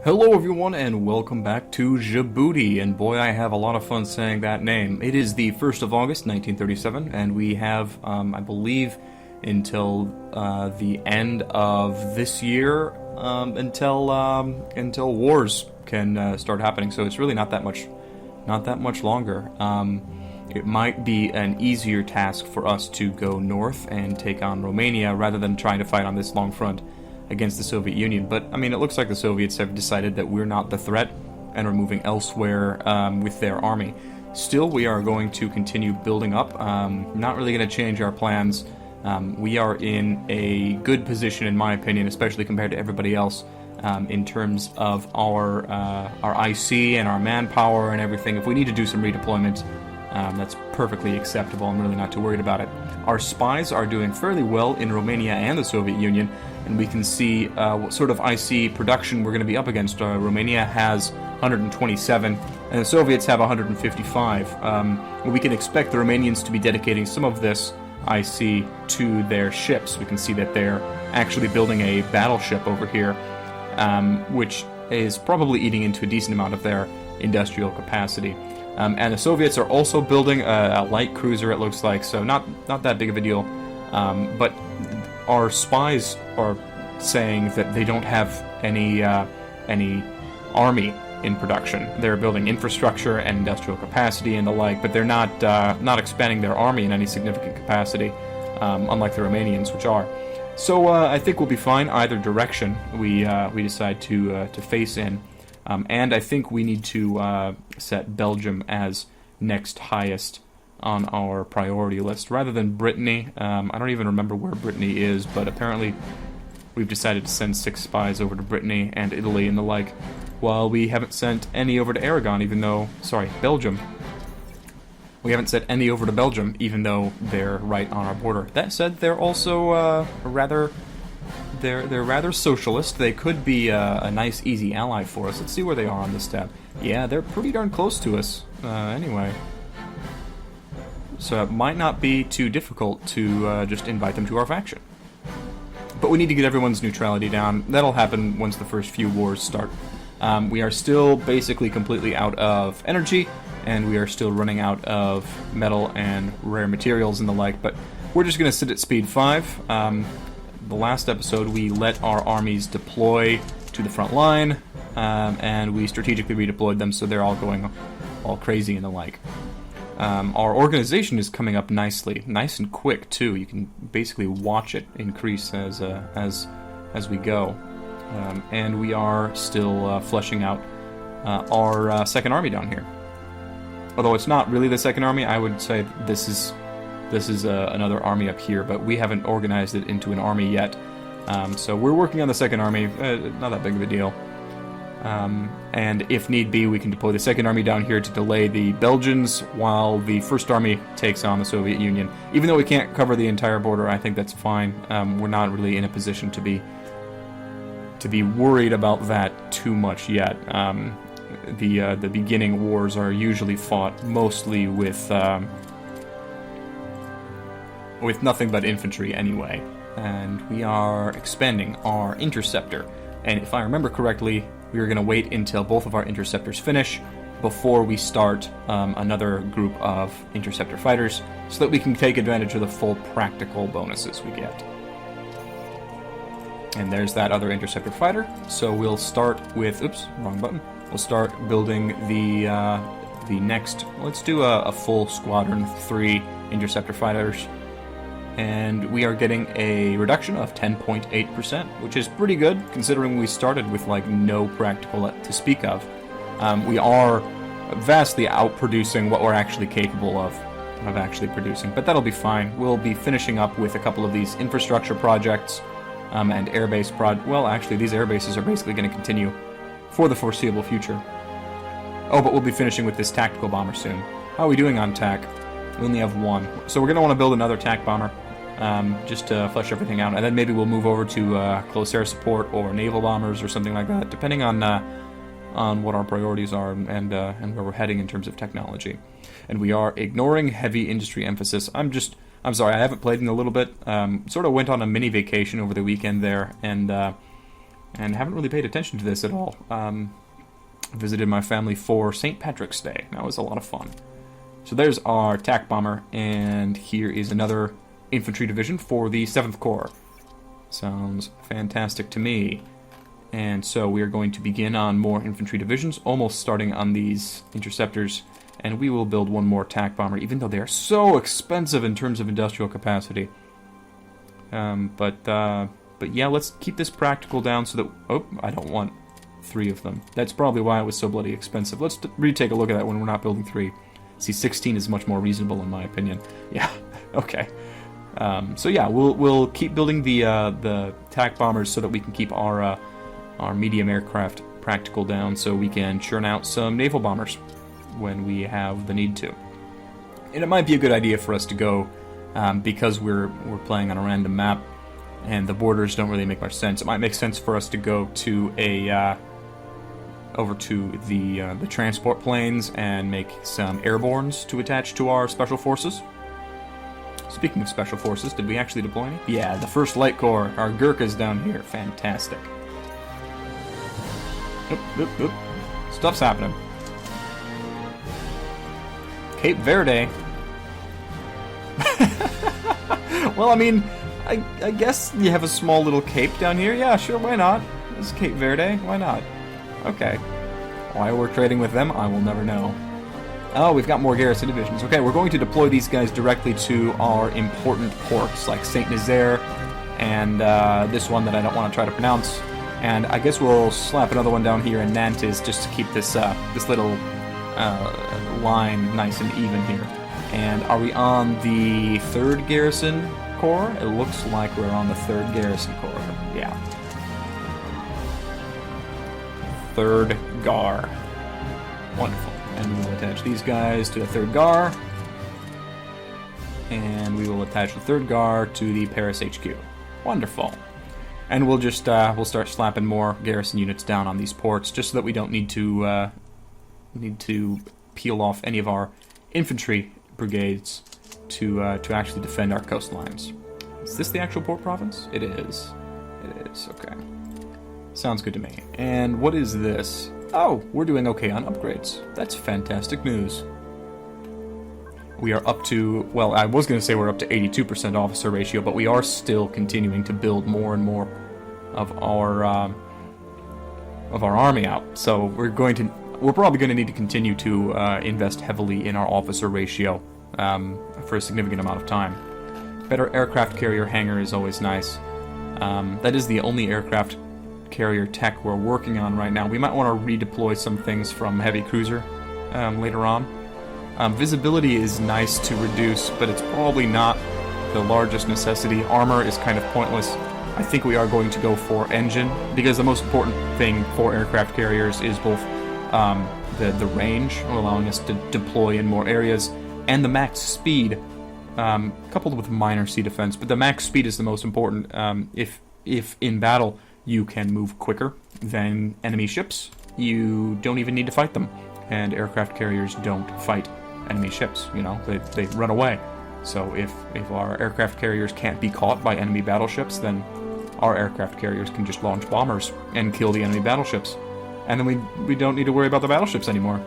Hello everyone and welcome back to Djibouti, and boy I have a lot of fun saying that name. It is the 1st of August 1937 and we have, I believe, until the end of this year, until wars can start happening, so it's really not that much longer. It might be an easier task for us to go north and take on Romania rather than trying to fight on this long front against the Soviet Union, but I mean, it looks like the Soviets have decided that we're not the threat and are moving elsewhere with their army. Still, we are going to continue building up. Not really going to change our plans. We are in a good position, in my opinion, especially compared to everybody else, in terms of our IC and our manpower and everything. If we need to do some redeployment, that's perfectly acceptable. I'm really not too worried about it. Our spies are doing fairly well in Romania and the Soviet Union, and we can see what sort of IC production we're going to be up against. Romania has 127, and the Soviets have 155. We can expect the Romanians to be dedicating some of this IC to their ships. We can see that they're actually building a battleship over here, which is probably eating into a decent amount of their industrial capacity. And the Soviets are also building a light cruiser, it looks like, so not that big of a deal. But our spies are saying that they don't have any army in production. They're building infrastructure and industrial capacity and the like, but they're not expanding their army in any significant capacity, unlike the Romanians, which are. So I think we'll be fine either direction we decide to face in. And I think we need to set Belgium as next highest on our priority list, rather than Brittany. I don't even remember where Brittany is, but apparently we've decided to send 6 spies over to Brittany and Italy and the like, while we haven't sent any over to Belgium. We haven't sent any over to Belgium, even though they're right on our border. That said, they're also They're rather socialist. They could be a nice, easy ally for us. Let's see where they are on this tab. Yeah, they're pretty darn close to us. Anyway. So it might not be too difficult to just invite them to our faction. But we need to get everyone's neutrality down. That'll happen once the first few wars start. We are still basically completely out of energy, and we are still running out of metal and rare materials and the like, but we're just going to sit at speed 5. The last episode, we let our armies deploy to the front line, and we strategically redeployed them, so they're all going all crazy and the like. Our organization is coming up nicely, nice and quick too. You can basically watch it increase as we go, and we are still fleshing out our second army down here. Although it's not really the second army, I would say this is another army up here, but we haven't organized it into an army yet. So we're working on the second army, not that big of a deal. And if need be, we can deploy the second army down here to delay the Belgians while the first army takes on the Soviet Union. Even though we can't cover the entire border, I think that's fine. We're not really in a position to be worried about that too much yet. The beginning wars are usually fought mostly with nothing but infantry anyway, and we are expanding our interceptor. And if I remember correctly, we are going to wait until both of our interceptors finish before we start another group of interceptor fighters, so that we can take advantage of the full practical bonuses we get. And there's that other interceptor fighter. So we'll start with, oops, wrong button. We'll start building the next. Let's do a full squadron, 3 interceptor fighters. And we are getting a reduction of 10.8%, which is pretty good, considering we started with, like, no practical to speak of. We are vastly outproducing what we're actually capable of actually producing, but that'll be fine. We'll be finishing up with a couple of these infrastructure projects, and airbase well, actually, these airbases are basically going to continue for the foreseeable future. Oh, but we'll be finishing with this tactical bomber soon. How are we doing on TAC? We only have 1. So we're going to want to build another TAC bomber, just to flesh everything out, and then maybe we'll move over to close air support or naval bombers or something like that, depending on what our priorities are and where we're heading in terms of technology. And we are ignoring heavy industry emphasis. I'm sorry, I haven't played in a little bit. Sort of went on a mini vacation over the weekend there, and and haven't really paid attention to this at all. Visited my family for St. Patrick's Day. That was a lot of fun. So there's our attack bomber, and here is another infantry division for the 7th Corps. Sounds fantastic to me. And so we are going to begin on more infantry divisions, almost starting on these interceptors, and we will build one more attack bomber, even though they are so expensive in terms of industrial capacity. But yeah, let's keep this practical down so that... Oh, I don't want 3 of them. That's probably why it was so bloody expensive. Let's retake a look at that when we're not building 3. See, 16 is much more reasonable in my opinion. Yeah, okay. So yeah, we'll keep building the attack bombers so that we can keep our medium aircraft practical down, so we can churn out some naval bombers when we have the need to. And it might be a good idea for us to go, because we're playing on a random map and the borders don't really make much sense. It might make sense for us to go to over to the transport planes and make some airbornes to attach to our special forces. Speaking of special forces, did we actually deploy any? Yeah, the 1st Light Corps, our Gurkhas down here. Fantastic. Oop, oop, oop. Stuff's happening. Cape Verde. Well, I mean, I guess you have a small little cape down here. Yeah, sure, why not? This is Cape Verde. Why not? Okay. Why we're trading with them, I will never know. Oh, we've got more garrison divisions. Okay, we're going to deploy these guys directly to our important ports, like Saint Nazaire and this one that I don't want to try to pronounce. And I guess we'll slap another one down here in Nantes just to keep this this little line nice and even here. And are we on the 3rd Garrison Corps? It looks like we're on the 3rd Garrison Corps. Yeah. 3rd GAR. Wonderful. And we will attach these guys to the 3rd GAR. And we will attach the 3rd GAR to the Paris HQ. Wonderful. And we'll just we'll start slapping more garrison units down on these ports, just so that we don't need to peel off any of our infantry brigades to actually defend our coastlines. Is this the actual port province? It is. It is. Okay. Sounds good to me. And what is this? Oh, we're doing okay on upgrades. That's fantastic news. We are up to, well, I was going to say we're up to 82% officer ratio, but we are still continuing to build more and more of our army out. So we're probably going to need to continue to invest heavily in our officer ratio for a significant amount of time. Better aircraft carrier hangar is always nice. That is the only aircraft carrier tech we're working on right now. We might want to redeploy some things from heavy cruiser later on. Visibility is nice to reduce, but it's probably not the largest necessity. Armor is kind of pointless. I think we are going to go for engine, because the most important thing for aircraft carriers is both the range, allowing us to deploy in more areas, and the max speed, coupled with minor sea defense. But the max speed is the most important. If in battle you can move quicker than enemy ships, you don't even need to fight them. And aircraft carriers don't fight enemy ships, you know, they run away. So if our aircraft carriers can't be caught by enemy battleships, then our aircraft carriers can just launch bombers and kill the enemy battleships. And then we don't need to worry about the battleships anymore.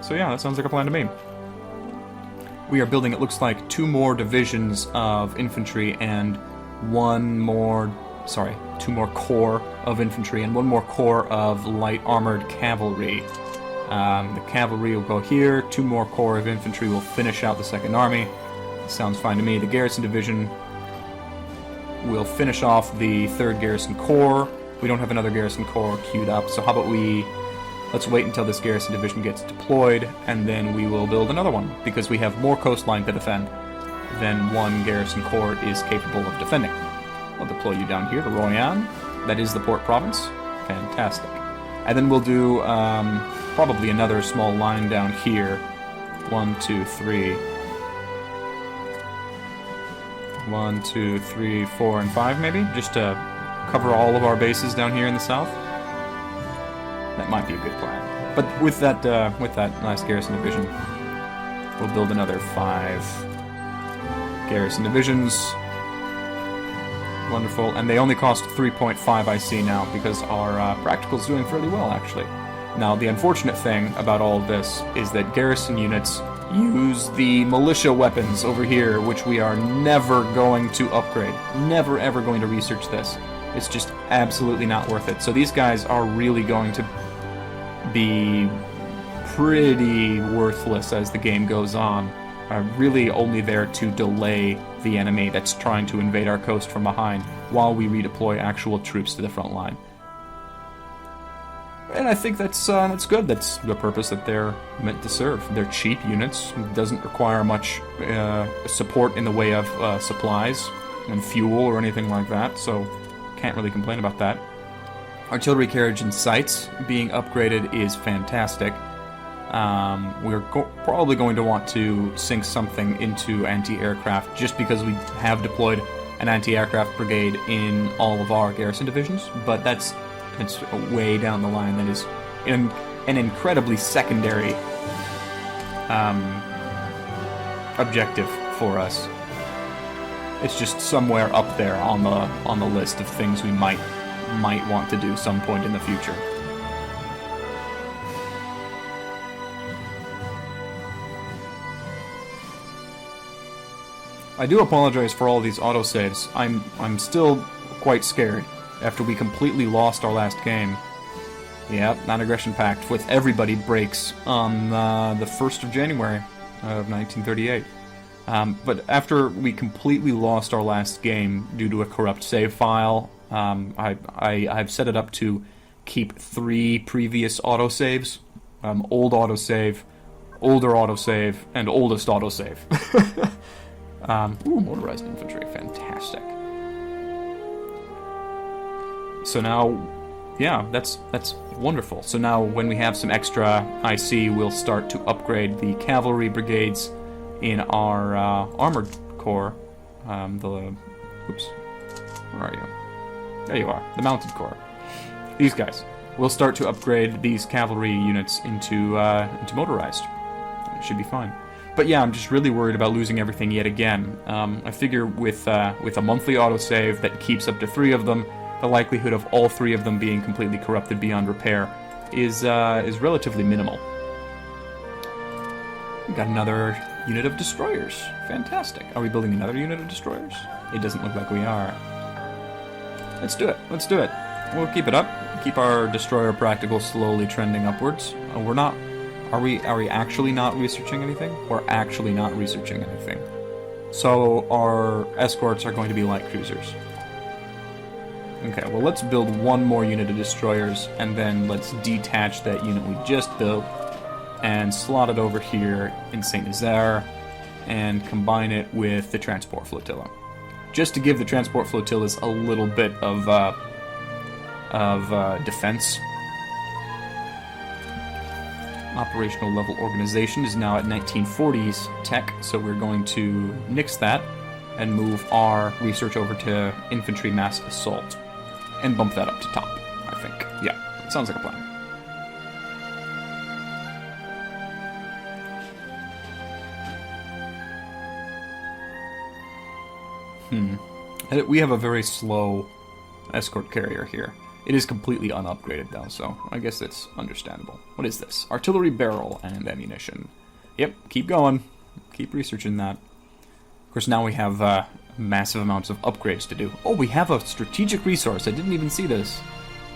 So yeah, that sounds like a plan to me. We are building, it looks like, 2 more divisions of infantry and 2 more corps of infantry and 1 more corps of light armored cavalry. The cavalry will go here, 2 more corps of infantry will finish out the 2nd Army. Sounds fine to me. The Garrison Division will finish off the 3rd Garrison Corps. We don't have another Garrison Corps queued up, so how about let's wait until this Garrison Division gets deployed, and then we will build another one, because we have more coastline to defend than 1 Garrison Corps is capable of defending. I'll deploy you down here to Royan. That is the port province. Fantastic. And then we'll do probably another small line down here. 1, 2, 3. 1, 2, 3, 4, and 5 maybe? Just to cover all of our bases down here in the south. That might be a good plan. But with that nice garrison division, we'll build another 5 garrison divisions. Wonderful. And they only cost 3.5, I see now, because our practical's doing fairly well, actually. Now, the unfortunate thing about all of this is that garrison units use the militia weapons over here, which we are never going to upgrade. Never, ever going to research this. It's just absolutely not worth it. So these guys are really going to be pretty worthless as the game goes on. Are really only there to delay the enemy that's trying to invade our coast from behind while we redeploy actual troops to the front line. And I think that's good. That's the purpose that they're meant to serve. They're cheap units. It doesn't require much support in the way of supplies and fuel or anything like that, so can't really complain about that. Artillery carriage and sights being upgraded is fantastic. We're probably going to want to sink something into anti-aircraft just because we have deployed an anti-aircraft brigade in all of our garrison divisions, but it's way down the line. That is an incredibly secondary objective for us. It's just somewhere up there on the list of things we might want to do some point in the future. I do apologize for all these autosaves. I'm still quite scared after we completely lost our last game. Yep, non-aggression pact with everybody breaks on the 1st of January of 1938. But after we completely lost our last game due to a corrupt save file, I've set it up to keep 3 previous autosaves. Old autosave, older autosave, and oldest autosave. Motorized infantry, fantastic. So now, yeah, that's wonderful. So now when we have some extra IC, we'll start to upgrade the cavalry brigades in our armored corps. Oops, where are you? There you are, the mounted corps. These guys. We'll start to upgrade these cavalry units into motorized. It should be fine. But yeah, I'm just really worried about losing everything yet again. I figure with a monthly autosave that keeps up to 3 of them, the likelihood of all 3 of them being completely corrupted beyond repair is relatively minimal. We got another unit of destroyers. Fantastic. Are we building another unit of destroyers? It doesn't look like we are. Let's do it. Let's do it. We'll keep it up. Keep our destroyer practical slowly trending upwards. We're not... Are we actually not researching anything? We're actually not researching anything. So our escorts are going to be light cruisers. Okay, well let's build one more unit of destroyers, and then let's detach that unit we just built and slot it over here in St. Nazaire and combine it with the transport flotilla. Just to give the transport flotillas a little bit of defense. Operational level organization is now at 1940s tech, so we're going to nix that and move our research over to infantry mass assault and bump that up to top, I think. Yeah, sounds like a plan. We have a very slow escort carrier here. It is completely unupgraded, though, so I guess it's understandable. What is this? Artillery barrel and ammunition. Yep, keep going. Keep researching that. Of course, now we have massive amounts of upgrades to do. Oh, we have a strategic resource. I didn't even see this.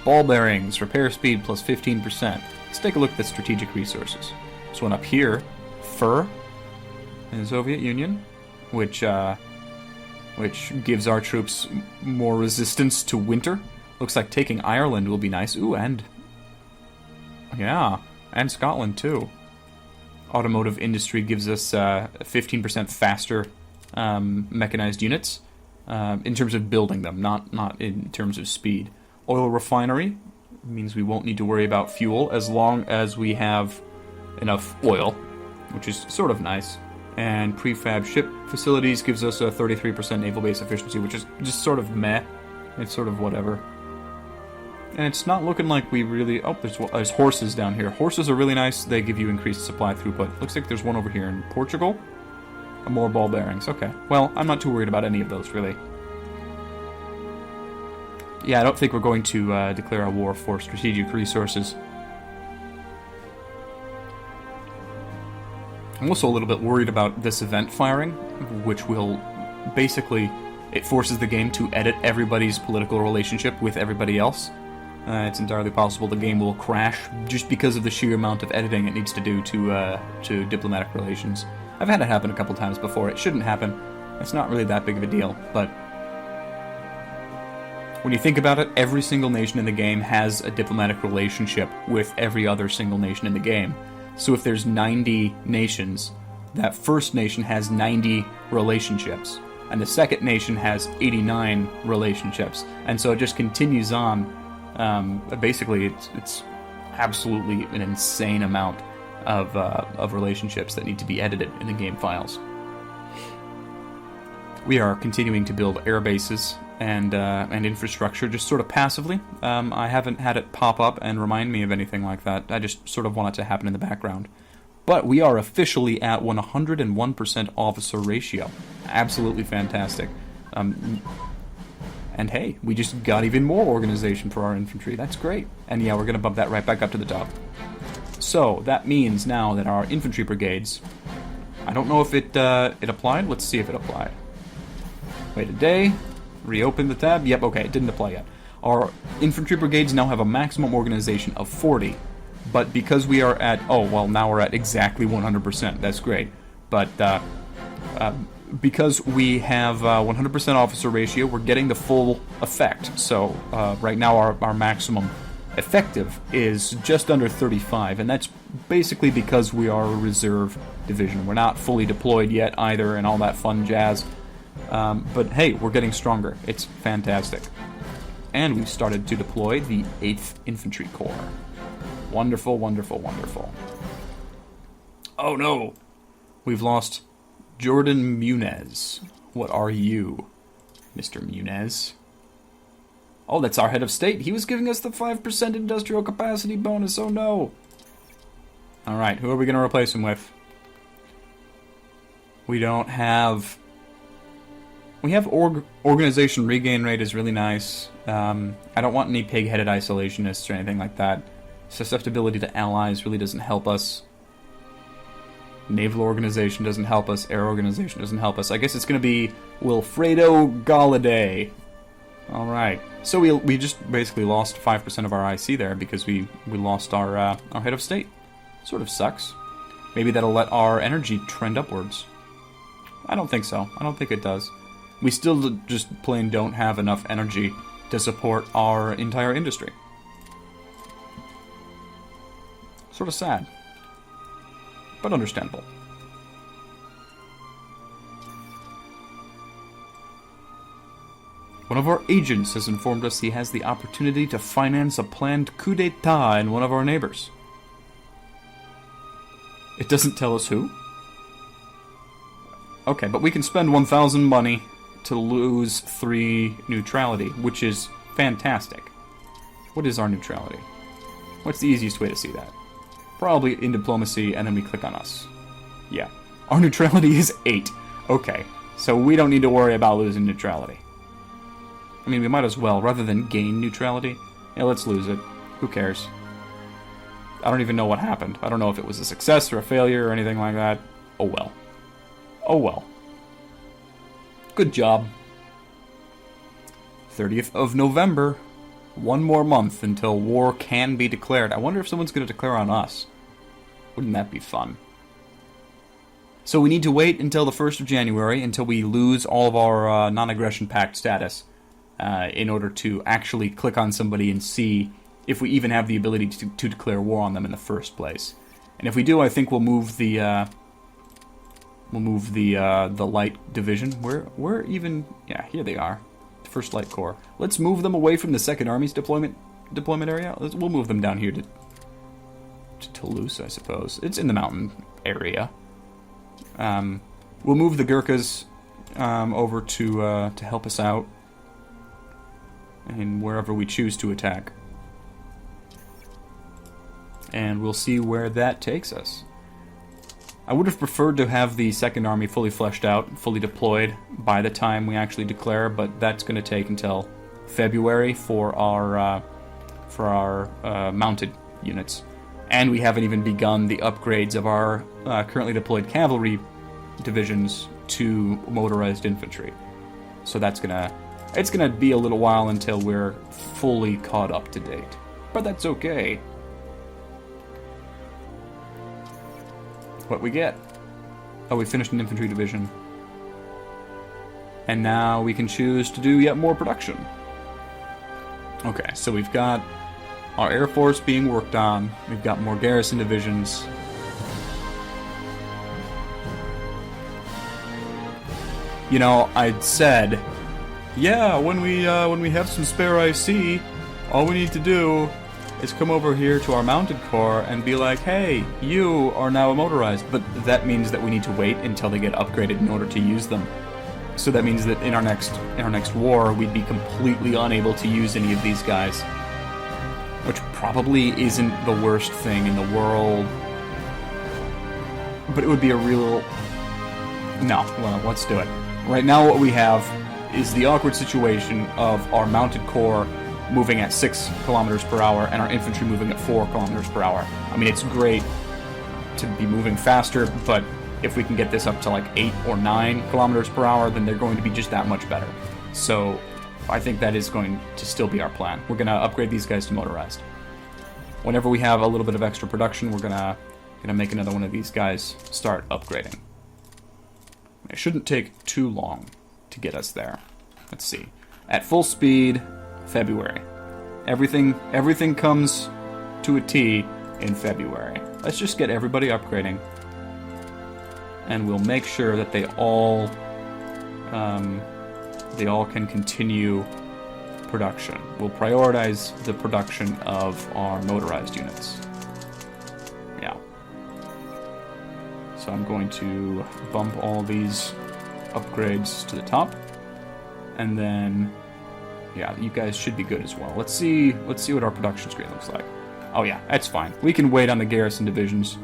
Ball bearings, repair speed plus 15%. Let's take a look at the strategic resources. This one up here, fur in the Soviet Union, which gives our troops more resistance to winter. Looks like taking Ireland will be nice. Ooh, and... yeah, and Scotland, too. Automotive industry gives us 15% faster mechanized units in terms of building them, not in terms of speed. Oil refinery means we won't need to worry about fuel as long as we have enough oil, which is sort of nice. And prefab ship facilities gives us a 33% naval base efficiency, which is just sort of meh. It's sort of whatever. And it's not looking like we really... oh, there's horses down here. Horses are really nice. They give you increased supply throughput. Looks like there's one over here in Portugal. More ball bearings. Okay. Well, I'm not too worried about any of those, really. Yeah, I don't think we're going to declare a war for strategic resources. I'm also a little bit worried about this event firing, which will basically, it forces the game to edit everybody's political relationship with everybody else. It's entirely possible the game will crash just because of the sheer amount of editing it needs to do to diplomatic relations. I've had it happen a couple times before. It shouldn't happen. It's not really that big of a deal, but when you think about it, every single nation in the game has a diplomatic relationship with every other single nation in the game. So if there's 90 nations, that first nation has 90 relationships, and the second nation has 89 relationships, and so it just continues on. Basically, it's absolutely an insane amount of relationships that need to be edited in the game files. We are continuing to build air bases and infrastructure just sort of passively. I haven't had it pop up and remind me of anything like that. I just sort of want it to happen in the background. But we are officially at 101% officer ratio. Absolutely fantastic. And hey, we just got even more organization for our infantry. That's great. And yeah, we're going to bump that right back up to the top. So that means now that our infantry brigades... I don't know if it applied. Let's see if it applied. Wait a day. Reopen the tab. Yep, okay, it didn't apply yet. Our infantry brigades now have a maximum organization of 40. But because we are at... Oh, well, now we're at exactly 100%. That's great. But because we have 100% officer ratio, we're getting the full effect. So right now our maximum effective is just under 35. And that's basically because we are a reserve division. We're not fully deployed yet either and all that fun jazz. But hey, we're getting stronger. It's fantastic. And we've started to deploy the 8th Infantry Corps. Wonderful, wonderful, wonderful. Oh no! We've lost Jordan Muniz. What are you, Mr. Muniz? Oh, that's our head of state. He was giving us the 5% industrial capacity bonus. Oh no! Alright, who are we going to replace him with? We don't have... We have organization regain rate is really nice. I don't want any pig-headed isolationists or anything like that. Susceptibility to allies really doesn't help us. Naval organization doesn't help us. Air organization doesn't help us. I guess it's going to be Wilfredo Galladay. Alright. So we just basically lost 5% of our IC there because we lost our head of state. Sort of sucks. Maybe that'll let our energy trend upwards. I don't think so. I don't think it does. We still just plain don't have enough energy to support our entire industry. Sort of sad. But understandable. One of our agents has informed us he has the opportunity to finance a planned coup d'etat in one of our neighbors. It doesn't tell us who. Okay, but we can spend 1,000 money to lose 3 neutrality, which is fantastic. What is our neutrality? What's the easiest way to see that? Probably in diplomacy, and then we click on us. Yeah. Our neutrality is 8. Okay, so we don't need to worry about losing neutrality. I mean, we might as well, rather than gain neutrality. Yeah, let's lose it. Who cares? I don't even know what happened. I don't know if it was a success or a failure or anything like that. Oh well. Oh well. Good job. 30th of November. One more month until war can be declared. I wonder if someone's going to declare on us. Wouldn't that be fun? So we need to wait until the 1st of January, until we lose all of our non-aggression pact status, in order to actually click on somebody and see if we even have the ability to declare war on them in the first place. And if we do, I think we'll move the light division. Where even... Yeah, here they are. First Light Corps. Let's move them away from the Second Army's deployment area. We'll move them down here to Toulouse, I suppose. It's in the mountain area. We'll move the Gurkhas over to help us out, and wherever we choose to attack. And we'll see where that takes us. I would have preferred to have the Second Army fully fleshed out, fully deployed by the time we actually declare, but that's going to take until February for our mounted units, and we haven't even begun the upgrades of our currently deployed cavalry divisions to motorized infantry. So it's gonna be a little while until we're fully caught up to date, but that's okay. What we get? Oh, we finished an infantry division. And now we can choose to do yet more production. Okay, so we've got our Air Force being worked on. We've got more garrison divisions. You know, I'd said, yeah, when we have some spare IC, all we need to do is come over here to our mounted corps and be like, hey, you are now motorized. But that means that we need to wait until they get upgraded in order to use them. So that means that in our next war, we'd be completely unable to use any of these guys. Which probably isn't the worst thing in the world. But it would be a real... No, well, let's do it. Right now what we have is the awkward situation of our mounted corps moving at 6 kilometers per hour and our infantry moving at 4 kilometers per hour. I mean, it's great to be moving faster, but if we can get this up to like 8 or 9 kilometers per hour, then they're going to be just that much better. So I think that is going to still be our plan. We're going to upgrade these guys to motorized. Whenever we have a little bit of extra production, we're gonna make another one of these guys start upgrading. It shouldn't take too long to get us there. Let's see. At full speed, February. Everything comes to a T in February. Let's just get everybody upgrading, and we'll make sure that they all can continue production. We'll prioritize the production of our motorized units. Yeah. So I'm going to bump all these upgrades to the top, and then yeah, you guys should be good as well. Let's see what our production screen looks like. Oh yeah, that's fine. We can wait on the garrison divisions.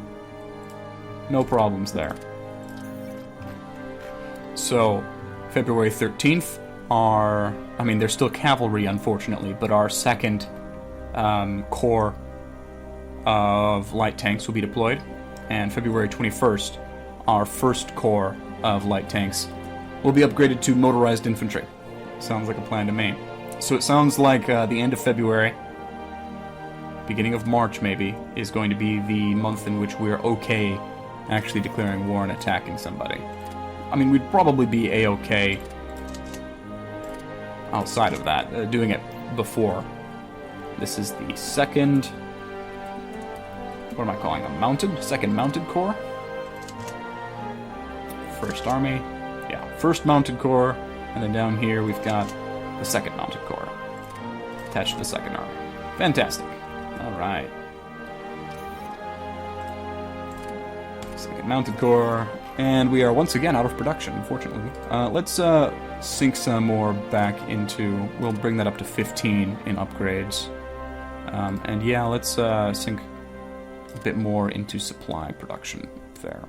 No problems there. So, February 13th, they're still cavalry, unfortunately, but our second corps of light tanks will be deployed. And February 21st, our first corps of light tanks will be upgraded to motorized infantry. Sounds like a plan to me. So it sounds like the end of February, beginning of March maybe, is going to be the month in which we're okay actually declaring war and attacking somebody. I mean, we'd probably be A-okay outside of that, doing it before. This is the second... What am I calling them? Mounted? Second Mounted Corps? First Army. Yeah, First Mounted Corps. And then down here we've got the Second Mounted Corps attached to the Second Army. Fantastic. Alright. Second Mounted Corps. And we are once again out of production, unfortunately. Let's sink some more back into... We'll bring that up to 15 in upgrades. And yeah, let's sink a bit more into supply production there.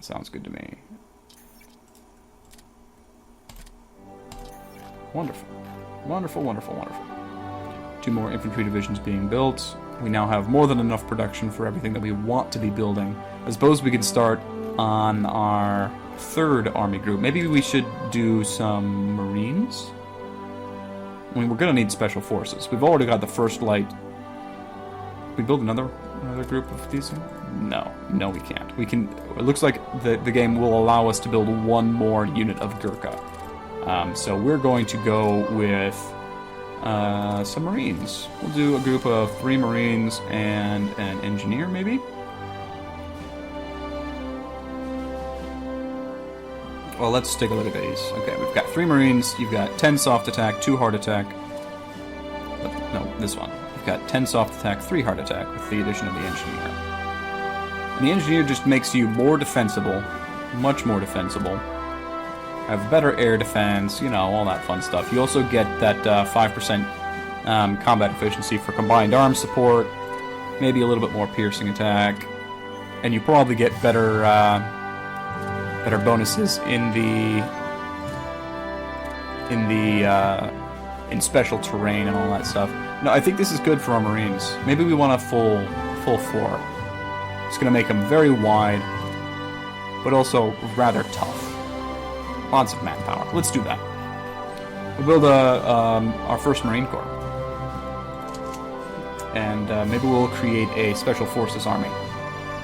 Sounds good to me. Wonderful. Wonderful, wonderful, wonderful. 2 more infantry divisions being built. We now have more than enough production for everything that we want to be building. I suppose we could start on our 3rd army group. Maybe we should do some Marines? I mean, we're going to need special forces. We've already got the first light. We build another group of these? No, we can't. We can. It looks like the game will allow us to build 1 more unit of Gurkha. So we're going to go with some Marines. We'll do a group of 3 Marines and an engineer, maybe? Well, let's take a look at these. Okay, we've got 3 Marines. You've got 10 soft attack, 2 hard attack. No, this one. We've got 10 soft attack, 3 hard attack with the addition of the engineer. And the engineer just makes you more defensible, much more defensible. Have better air defense, you know, all that fun stuff. You also get that 5% combat efficiency for combined arms support, maybe a little bit more piercing attack, and you probably get better better bonuses in the in special terrain and all that stuff. No, I think this is good for our Marines. Maybe we want a full 4. It's going to make them very wide, but also rather tough. Lots of manpower. Let's do that. We'll build our first Marine Corps. And maybe we'll create a Special Forces Army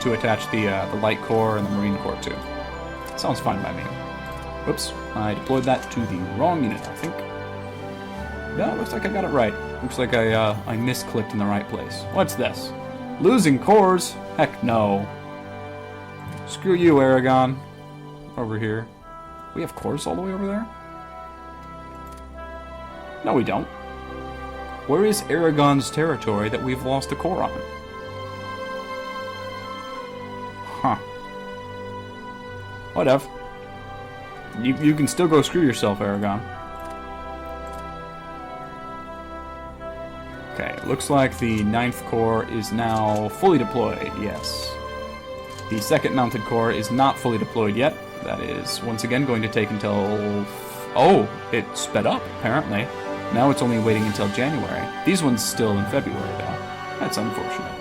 to attach the Light Corps and the Marine Corps to. Sounds fine by me. Whoops, I deployed that to the wrong unit, I think. No, looks like I got it right. Looks like I misclicked in the right place. What's this? Losing cores? Heck no. Screw you, Aragon. Over here. We have cores all the way over there? No, we don't. Where is Aragon's territory that we've lost a core on? Huh. Whatever. You can still go screw yourself, Aragon. Okay, it looks like the 9th Corps is now fully deployed, yes. The 2nd Mounted Corps is not fully deployed yet. That is, once again, going to take until... Oh, it sped up, apparently. Now it's only waiting until January. These ones still in February, though. That's unfortunate.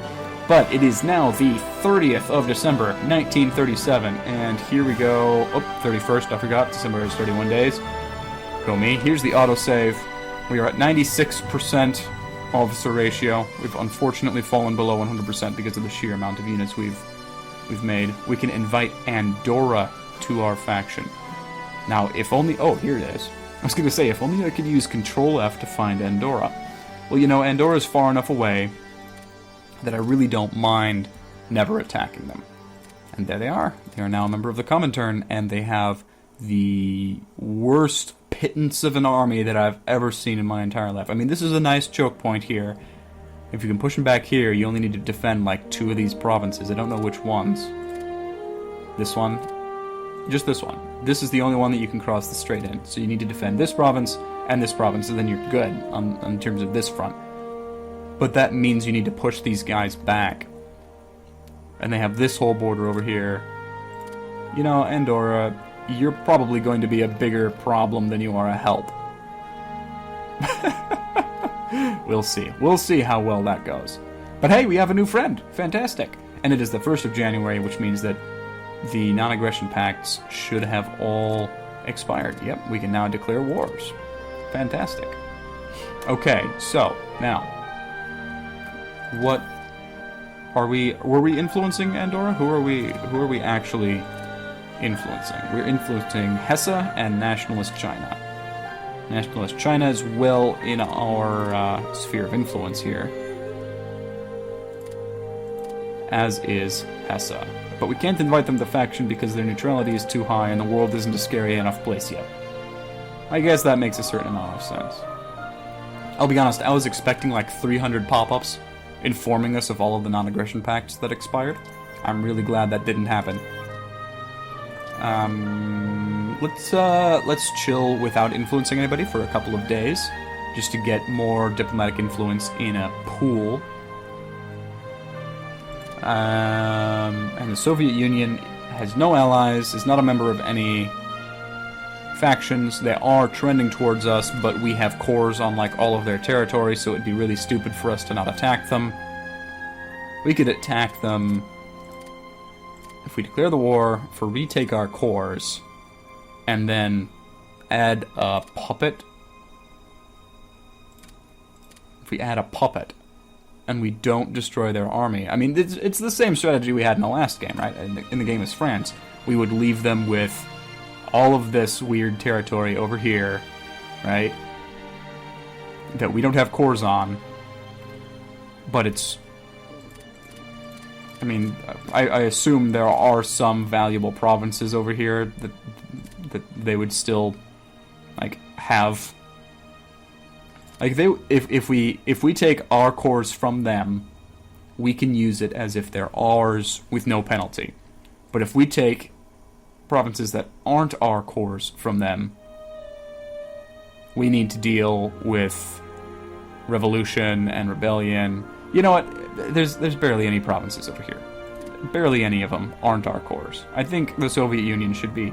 But it is now the 30th of December, 1937, and here we go. Oh, 31st, I forgot. December is 31 days. Go me. Here's the autosave. We are at 96% officer ratio. We've unfortunately fallen below 100% because of the sheer amount of units we've made. We can invite Andorra to our faction. Now, if only... Oh, here it is. I was going to say, if only I could use Control-F to find Andorra. Well, you know, Andorra's far enough away that I really don't mind never attacking them. And there they are. They are now a member of the Comintern, and they have the worst pittance of an army that I've ever seen in my entire life. I mean, this is a nice choke point here. If you can push them back here, you only need to defend, like, 2 of these provinces. I don't know which ones. This one. Just this one. This is the only one that you can cross the strait in. So you need to defend this province, and then you're good in terms of this front. But that means you need to push these guys back. And they have this whole border over here. You know, Andorra, you're probably going to be a bigger problem than you are a help. We'll see. We'll see how well that goes. But hey, we have a new friend. Fantastic. And it is the 1st of January, which means that the non-aggression pacts should have all expired. Yep, we can now declare wars. Fantastic. Okay, so, now, what are we... Were we influencing Andorra? Who are we actually influencing? We're influencing Hesse and Nationalist China. Nationalist China is well in our sphere of influence here. As is Hesse. But we can't invite them to faction because their neutrality is too high and the world isn't a scary enough place yet. I guess that makes a certain amount of sense. I'll be honest, I was expecting like 300 pop-ups informing us of all of the non-aggression pacts that expired. I'm really glad that didn't happen. Let's chill without influencing anybody for a couple of days, just to get more diplomatic influence in a pool. And the Soviet Union has no allies, is not a member of any factions. They are trending towards us, but we have cores on like all of their territory, so it'd be really stupid for us to not attack them. We could attack them if we declare the war, for retake our cores, and then add a puppet. If we add a puppet and we don't destroy their army. I mean, it's the same strategy we had in the last game, right? In the game as France. We would leave them with all of this weird territory over here, right? That we don't have cores on. But it's... I mean, I assume there are some valuable provinces over here that they would still, like, have... Like, if we take our cores from them, we can use it as if they're ours with no penalty. But if we take provinces that aren't our cores from them, we need to deal with revolution and rebellion. You know what? There's barely any provinces over here. Barely any of them aren't our cores. I think the Soviet Union should be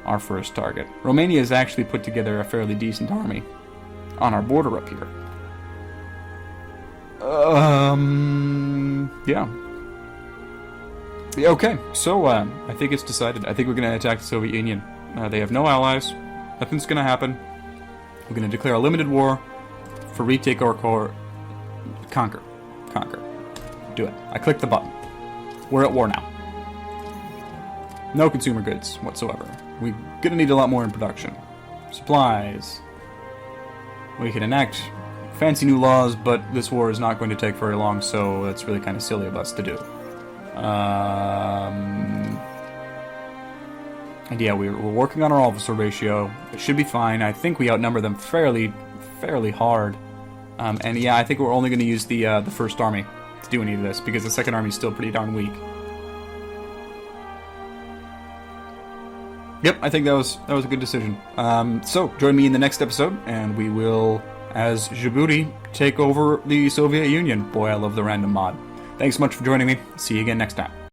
our first target. Romania has actually put together a fairly decent army on our border up here. Yeah. Okay, so I think it's decided. I think we're going to attack the Soviet Union. They have no allies. Nothing's going to happen. We're going to declare a limited war for retake our core. Conquer. Conquer. Do it. I clicked the button. We're at war now. No consumer goods whatsoever. We're going to need a lot more in production. Supplies. We can enact fancy new laws, but this war is not going to take very long, so it's really kind of silly of us to do. And yeah, we're working on our officer ratio. It should be fine. I think we outnumber them fairly hard. And yeah, I think we're only going to use the First Army to do any of this, because the Second Army is still pretty darn weak. Yep, I think that was a good decision. So, join me in the next episode, and we will, as Djibouti, take over the Soviet Union. Boy, I love the random mod. Thanks so much for joining me. See you again next time.